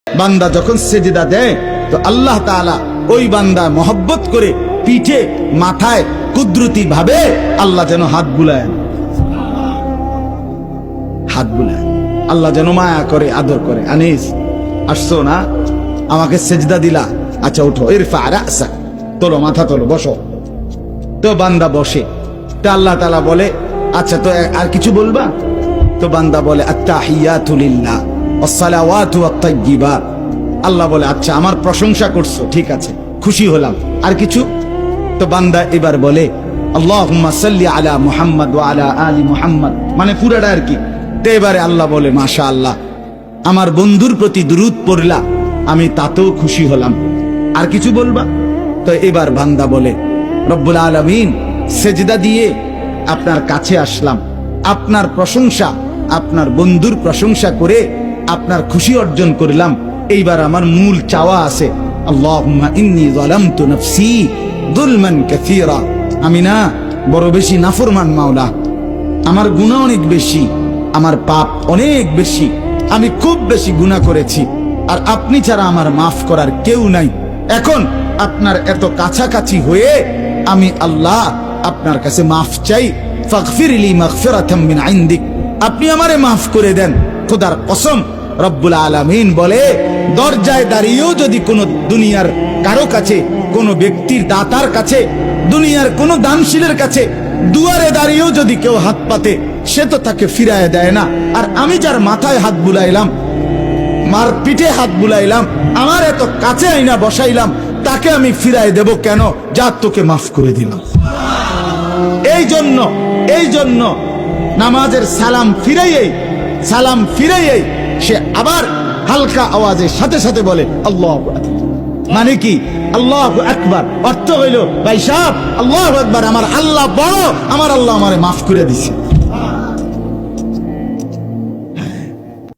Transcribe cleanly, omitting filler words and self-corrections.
বান্দা যখন সেজদা দেয় তো আল্লাহ তাআলা ওই বান্দা মহব্বত করে পিঠে মাথায় কুদরতি ভাবে আল্লাহ যেন হাত বুলায়, হাত বুলায়, আল্লাহ যেন মায়া করে আদর করে। আনিস আসছো না, আমাকে সেজদা দিলা, আচ্ছা উঠো, ইরফা রাসা, তোলো মাথা তোলো, বসো। তো বান্দা বসে, তো আল্লাহ তাআলা বলে আচ্ছা তো আর কিছু বলবা? তো বান্দা বলে আত্তাহিয়াতু লিল্লাহ ওয়াসসালাওয়াতু ওয়াত-তাইয়্যিবাত। আল্লাহ বলে আচ্ছা আমার প্রশংসা করছো, ঠিক আছে, খুশি হলাম, আর কিছু? তো বান্দা এবার বলে আল্লাহুম্মা সাল্লি আলা মুহাম্মদ ওয়া আলা আলি মুহাম্মদ, মানে পুরাটা আর কি। তো এবারে আল্লাহ বলে মাশাআল্লাহ, আমার বন্ধুর প্রতি দুরূদ পড়লা, আমি তাতেও খুশি হলাম, আর কিছু বলবা? তো এবার বান্দা বলে রব্বুল আলামিন, সেজদা দিয়ে আপনার কাছে আসলাম, আপনার প্রশংসা, আপনার বন্ধুর প্রশংসা করে আপনার খুশি অর্জন করলাম। এইবার আমার মূল চাওয়া আছে, আল্লাহুম্মা ইন্নী যালামতু নাফসি যুলমান কাসীরা, আমি না বড় বেশি নাফরমান মাওলা, আমার গুনাহ অনেক বেশি, আমার পাপ অনেক বেশি, আমি খুব বেশি গুনাহ করেছি, আর আপনি ছাড়া আমার মাফ করার কেউ নাই। এখন আপনার এত কাছাকাছি হয়ে আমি আল্লাহ আপনার কাছে মাফ চাই, ফাগফিরলি মাগফিরাতাম মিন ইনদিক, আপনি আমারে মাফ করে দেন। খোদার কসম, রব্বুল আলামিন বলে দরজায় দাঁড়িয়েও যদি কোনো দুনিয়ার কারো কাছে, কোনো ব্যক্তির দাতার কাছে, দুনিয়ার কোনো দানশীলের কাছে দুয়ারে দাঁড়িয়েও যদি কেউ হাত পাতে, সে তো তাকে ফিরায় দেয় না। আর আমি যার মাথায় হাত বুলাইলাম, মার পিঠে হাত বুলাইলাম, আমার এত কাছে আইনা বসাইলাম, তাকে আমি ফিরায় দেব কেন? যা তোকে মাফ করে দিলাম। এই জন্য নামাজের সালাম ফিরাইয়েই সে আবার হালকা আওয়াজের সাথে সাথে বলে আল্লাহু আকবার। মানে কি? আল্লাহু আকবার অর্থ হইল ভাই সাহেব, আল্লাহু আকবার, আমার আল্লাহ বড়, আমার আল্লাহ আমারে মাফ করে দিছে।